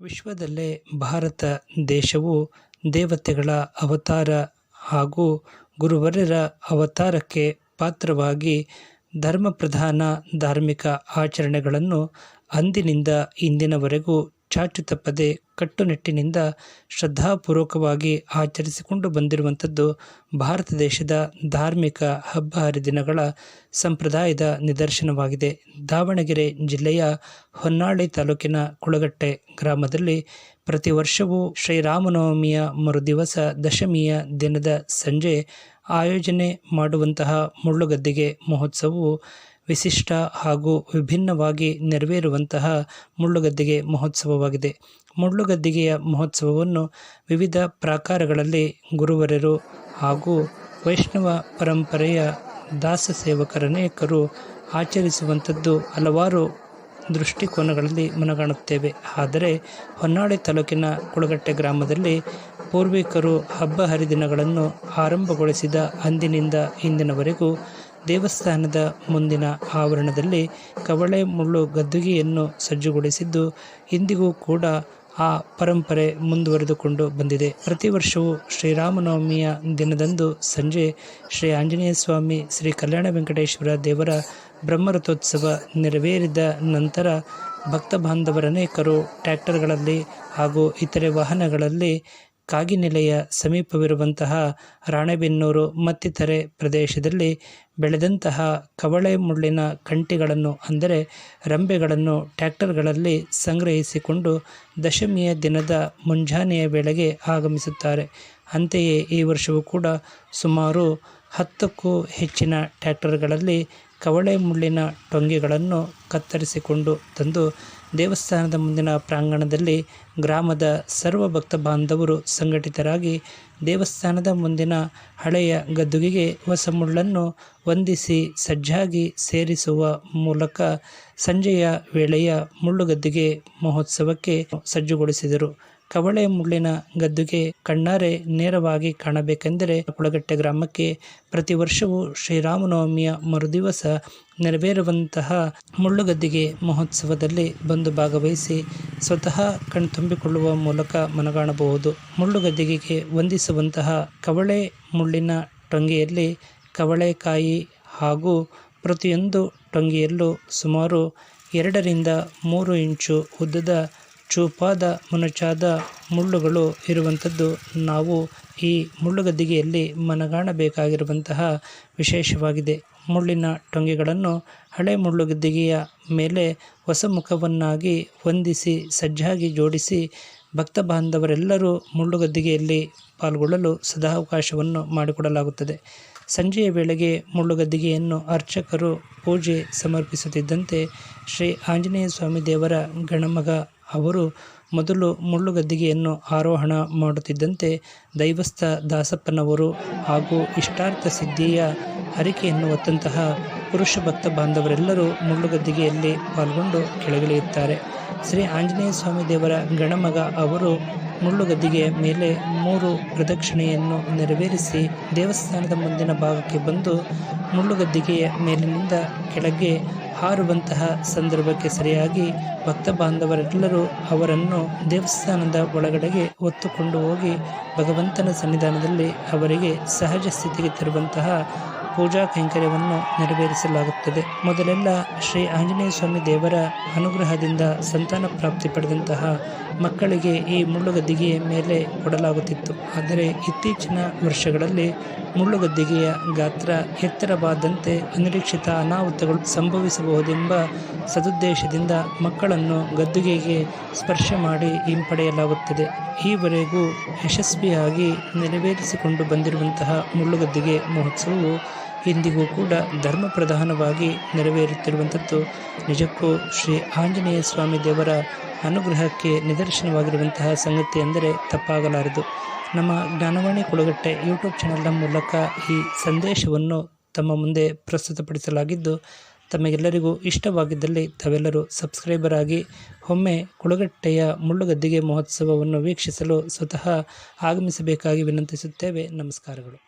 ವಿಶ್ವದಲ್ಲೇ ಭಾರತ ದೇಶವು ದೇವತೆಗಳ ಅವತಾರ ಹಾಗೂ ಗುರುವರ್ಯರ ಅವತಾರಕ್ಕೆ ಪಾತ್ರವಾಗಿ ಧರ್ಮಪ್ರಧಾನ ಧಾರ್ಮಿಕ ಆಚರಣೆಗಳನ್ನು ಅಂದಿನಿಂದ ಇಂದಿನವರೆಗೂ ಚಾಚೂ ತಪ್ಪದೆ ಕಟ್ಟುನಿಟ್ಟಿನಿಂದ ಶ್ರದ್ಧಾಪೂರ್ವಕವಾಗಿ ಆಚರಿಸಿಕೊಂಡು ಬಂದಿರುವಂಥದ್ದು ಭಾರತ ದೇಶದ ಧಾರ್ಮಿಕ ಹಬ್ಬ ಹರಿದಿನಗಳ ಸಂಪ್ರದಾಯದ ನಿದರ್ಶನವಾಗಿದೆ. ದಾವಣಗೆರೆ ಜಿಲ್ಲೆಯ ಹೊನ್ನಾಳಿ ತಾಲೂಕಿನ ಕುಳಗಟ್ಟೆ ಗ್ರಾಮದಲ್ಲಿ ಪ್ರತಿ ವರ್ಷವೂ ಶ್ರೀರಾಮನವಮಿಯ ಮರುದಿವಸ ದಶಮಿಯ ದಿನದ ಸಂಜೆ ಆಯೋಜನೆ ಮಾಡುವಂತಹ ಮುಳ್ಳುಗದ್ದಿಗೆ ಮಹೋತ್ಸವವು ವಿಶಿಷ್ಟ ಹಾಗೂ ವಿಭಿನ್ನವಾಗಿ ನೆರವೇರುವಂತಹ ಮುಳ್ಳುಗದ್ದಿಗೆ ಮಹೋತ್ಸವವಾಗಿದೆ. ಮುಳ್ಳುಗದ್ದಿಗೆಯ ಮಹೋತ್ಸವವನ್ನು ವಿವಿಧ ಪ್ರಾಕಾರಗಳಲ್ಲಿ ಗುರುವರ್ಯರು ಹಾಗೂ ವೈಷ್ಣವ ಪರಂಪರೆಯ ದಾಸ ಸೇವಕರನೇಕರು ಆಚರಿಸುವಂಥದ್ದು ಹಲವಾರು ದೃಷ್ಟಿಕೋನಗಳಲ್ಲಿ ಮನಗಾಣುತ್ತೇವೆ. ಆದರೆ ಹೊನ್ನಾಳಿ ತಾಲೂಕಿನ ಕುಳಗಟ್ಟೆ ಗ್ರಾಮದಲ್ಲಿ ಪೂರ್ವಿಕರು ಹಬ್ಬ ಹರಿದಿನಗಳನ್ನು ಆರಂಭಗೊಳಿಸಿದ ಅಂದಿನಿಂದ ಇಂದಿನವರೆಗೂ ದೇವಸ್ಥಾನದ ಮುಂದಿನ ಆವರಣದಲ್ಲಿ ಕವಳೆ ಮುಳ್ಳು ಗದ್ದುಗೆಯನ್ನು ಸಜ್ಜುಗೊಳಿಸಿದ್ದು ಇಂದಿಗೂ ಕೂಡ ಆ ಪರಂಪರೆ ಮುಂದುವರೆದುಕೊಂಡು ಬಂದಿದೆ. ಪ್ರತಿ ವರ್ಷವೂ ಶ್ರೀರಾಮನವಮಿಯ ದಿನದಂದು ಸಂಜೆ ಶ್ರೀ ಆಂಜನೇಯ ಸ್ವಾಮಿ ಶ್ರೀ ಕಲ್ಯಾಣ ವೆಂಕಟೇಶ್ವರ ದೇವರ ಬ್ರಹ್ಮರಥೋತ್ಸವ ನೆರವೇರಿದ ನಂತರ ಭಕ್ತ ಬಾಂಧವರನೇಕರು ಟ್ರ್ಯಾಕ್ಟರ್ಗಳಲ್ಲಿ ಹಾಗೂ ಇತರೆ ವಾಹನಗಳಲ್ಲಿ ಕಾಗಿನೆಲೆಯ ಸಮೀಪವಿರುವಂತಹ ರಾಣೆಬೆನ್ನೂರು ಮತ್ತಿತರೆ ಪ್ರದೇಶದಲ್ಲಿ ಬೆಳೆದಂತಹ ಕವಳೆ ಮುಳ್ಳಿನ ಕಂಟಿಗಳನ್ನು ಅಂದರೆ ರಂಬೆಗಳನ್ನು ಟ್ರ್ಯಾಕ್ಟರ್ಗಳಲ್ಲಿ ಸಂಗ್ರಹಿಸಿಕೊಂಡು ದಶಮಿಯ ದಿನದ ಮುಂಜಾನೆಯ ವೇಳೆಗೆ ಆಗಮಿಸುತ್ತಾರೆ. ಅಂತೆಯೇ ಈ ವರ್ಷವೂ ಕೂಡ ಸುಮಾರು 10ಕ್ಕೂ ಹೆಚ್ಚಿನ ಟ್ರ್ಯಾಕ್ಟರ್ಗಳಲ್ಲಿ ಕವಳೆ ಮುಳ್ಳಿನ ಟೊಂಗೆಗಳನ್ನು ಕತ್ತರಿಸಿಕೊಂಡು ತಂದು ದೇವಸ್ಥಾನದ ಮುಂದಿನ ಪ್ರಾಂಗಣದಲ್ಲಿ ಗ್ರಾಮದ ಸರ್ವ ಭಕ್ತ ಬಾಂಧವರು ಸಂಘಟಿತರಾಗಿ ದೇವಸ್ಥಾನದ ಮುಂದಿನ ಹಳೆಯ ಗದ್ದುಗೆಗೆ ಹೊಸ ಮುಳ್ಳನ್ನು ಹೊಂದಿಸಿ ಸಜ್ಜಾಗಿ ಸೇರಿಸುವ ಮೂಲಕ ಸಂಜೆಯ ವೇಳೆಯ ಮುಳ್ಳುಗದ್ದಿಗೆ ಮಹೋತ್ಸವಕ್ಕೆ ಸಜ್ಜುಗೊಳಿಸಿದರು. ಕವಳೆ ಮುಳ್ಳಿನ ಗದ್ದುಗೆ ಕಣ್ಣಾರೆ ನೇರವಾಗಿ ಕಾಣಬೇಕೆಂದರೆ ಕುಳಗಟ್ಟೆ ಗ್ರಾಮಕ್ಕೆ ಪ್ರತಿ ವರ್ಷವೂ ಶ್ರೀರಾಮನವಮಿಯ ಮರುದಿವಸ ನೆರವೇರುವಂತಹ ಮುಳ್ಳುಗದ್ದಿಗೆ ಮಹೋತ್ಸವದಲ್ಲಿ ಬಂದು ಭಾಗವಹಿಸಿ ಸ್ವತಃ ಕಣ್ತುಂಬಿಕೊಳ್ಳುವ ಮೂಲಕ ಮನಗಾಣಬಹುದು. ಮುಳ್ಳುಗದ್ದಿಗೆಗೆ ಹೊಂದಿಸುವಂತಹ ಕವಳೆ ಮುಳ್ಳಿನ ಟೊಂಗೆಯಲ್ಲಿ ಕವಳೆಕಾಯಿ ಹಾಗೂ ಪ್ರತಿಯೊಂದು ಟೊಂಗೆಯಲ್ಲೂ ಸುಮಾರು 2 ರಿಂದ 3 ಇಂಚು ಉದ್ದದ ಚೂಪಾದ ಮೊನಚಾದ ಮುಳ್ಳುಗಳು ಇರುವಂಥದ್ದು ನಾವು ಈ ಮುಳ್ಳುಗದ್ದಿಗೆಯಲ್ಲಿ ಮನಗಾಣಬೇಕಾಗಿರುವಂತಹ ವಿಶೇಷವಾಗಿದೆ. ಮುಳ್ಳಿನ ಟೊಂಗೆಗಳನ್ನು ಹಳೆ ಮುಳ್ಳುಗದ್ದಿಗೆಯ ಮೇಲೆ ಹೊಸ ಮುಖವನ್ನಾಗಿ ಹೊಂದಿಸಿ ಸಜ್ಜಾಗಿ ಜೋಡಿಸಿ ಭಕ್ತ ಬಾಂಧವರೆಲ್ಲರೂ ಮುಳ್ಳುಗದ್ದಿಗೆಯಲ್ಲಿ ಪಾಲ್ಗೊಳ್ಳಲು ಸದಾವಕಾಶವನ್ನು ಮಾಡಿಕೊಡಲಾಗುತ್ತದೆ. ಸಂಜೆಯ ವೇಳೆಗೆ ಮುಳ್ಳುಗದ್ದಿಗೆಯನ್ನು ಅರ್ಚಕರು ಪೂಜೆ ಸಮರ್ಪಿಸುತ್ತಿದ್ದಂತೆ ಶ್ರೀ ಆಂಜನೇಯ ಸ್ವಾಮಿ ದೇವರ ಗಣಮಗ ಅವರು ಮೊದಲು ಮುಳ್ಳುಗದ್ದಿಗೆಯನ್ನು ಆರೋಹಣ ಮಾಡುತ್ತಿದ್ದಂತೆ ದೈವಸ್ಥ ದಾಸಪ್ಪನವರು ಹಾಗೂ ಇಷ್ಟಾರ್ಥ ಸಿದ್ಧಿಯ ಹರಿಕೆಯನ್ನು ಹೊತ್ತಂತಹ ಪುರುಷ ಭಕ್ತ ಬಾಂಧವರೆಲ್ಲರೂ ಮುಳ್ಳುಗದ್ದಿಗೆಯಲ್ಲಿ ಪಾಲ್ಗೊಂಡು ಕೆಳಗಿಳಿಯುತ್ತಾರೆ. ಶ್ರೀ ಆಂಜನೇಯ ಸ್ವಾಮಿ ದೇವರ ಗಣಮಗ ಅವರು ಮುಳ್ಳುಗದ್ದಿಗೆಯ ಮೇಲೆ 3 ಪ್ರದಕ್ಷಿಣೆಯನ್ನು ನೆರವೇರಿಸಿ ದೇವಸ್ಥಾನದ ಮುಂದಿನ ಭಾಗಕ್ಕೆ ಬಂದು ಮುಳ್ಳುಗದ್ದಿಗೆಯ ಮೇಲಿನಿಂದ ಕೆಳಗೆ ಹಾರುವಂತಹ ಸಂದರ್ಭಕ್ಕೆ ಸರಿಯಾಗಿ ಭಕ್ತ ಬಾಂಧವರೆಲ್ಲರೂ ಅವರನ್ನು ದೇವಸ್ಥಾನದ ಒಳಗಡೆಗೆ ಹೊತ್ತುಕೊಂಡು ಹೋಗಿ ಭಗವಂತನ ಸನ್ನಿಧಾನದಲ್ಲಿ ಅವರಿಗೆ ಸಹಜ ಸ್ಥಿತಿಗೆ ತರುವಂತಹ ಪೂಜಾ ಕೈಂಕರ್ಯವನ್ನು ನೆರವೇರಿಸಲಾಗುತ್ತದೆ. ಮೊದಲೆಲ್ಲ ಶ್ರೀ ಆಂಜನೇಯ ಸ್ವಾಮಿ ದೇವರ ಅನುಗ್ರಹದಿಂದ ಸಂತಾನ ಪ್ರಾಪ್ತಿ ಪಡೆದಂತಹ ಮಕ್ಕಳಿಗೆ ಈ ಮುಳ್ಳುಗದ್ದಿಗೆಯ ಮೇಲೆ ಕೊಡಲಾಗುತ್ತಿತ್ತು. ಆದರೆ ಇತ್ತೀಚಿನ ವರ್ಷಗಳಲ್ಲಿ ಮುಳ್ಳುಗದ್ದಿಗೆಯ ಗಾತ್ರ ಎತ್ತರವಾದಂತೆ ಅನಿರೀಕ್ಷಿತ ಅನಾಹುತಗಳು ಸಂಭವಿಸಬಹುದೆಂಬ ಸದುದ್ದೇಶದಿಂದ ಮಕ್ಕಳನ್ನು ಗದ್ದುಗೆಗೆ ಸ್ಪರ್ಶ ಮಾಡಿ ಹಿಂಪಡೆಯಲಾಗುತ್ತದೆ. ಈವರೆಗೂ ಯಶಸ್ವಿಯಾಗಿ ನೆರವೇರಿಸಿಕೊಂಡು ಬಂದಿರುವಂತಹ ಮುಳ್ಳುಗದ್ದಿಗೆ ಮಹೋತ್ಸವವು ಇಂದಿಗೂ ಕೂಡ ಧರ್ಮಪ್ರಧಾನವಾಗಿ ನೆರವೇರುತ್ತಿರುವಂಥದ್ದು ನಿಜಕ್ಕೂ ಶ್ರೀ ಆಂಜನೇಯ ಸ್ವಾಮಿ ದೇವರ ಅನುಗ್ರಹಕ್ಕೆ ನಿದರ್ಶನವಾಗಿರುವಂತಹ ಸಂಗತಿ ಎಂದರೆ ತಪ್ಪಾಗಲಾರದು. ನಮ್ಮ ಜ್ಞಾನವಾಣಿ ಕುಳಗಟ್ಟೆ ಯೂಟ್ಯೂಬ್ ಚಾನಲ್ನ ಮೂಲಕ ಈ ಸಂದೇಶವನ್ನು ತಮ್ಮ ಮುಂದೆ ಪ್ರಸ್ತುತಪಡಿಸಲಾಗಿದ್ದು ತಮಗೆಲ್ಲರಿಗೂ ಇಷ್ಟವಾಗಿದ್ದಲ್ಲಿ ತಾವೆಲ್ಲರೂ ಸಬ್ಸ್ಕ್ರೈಬರ್ ಆಗಿ ಒಮ್ಮೆ ಕುಳಗಟ್ಟೆಯ ಮುಳ್ಳುಗದ್ದಿಗೆ ಮಹೋತ್ಸವವನ್ನು ವೀಕ್ಷಿಸಲು ಸ್ವತಃ ಆಗಮಿಸಬೇಕಾಗಿ ವಿನಂತಿಸುತ್ತೇವೆ. ನಮಸ್ಕಾರಗಳು.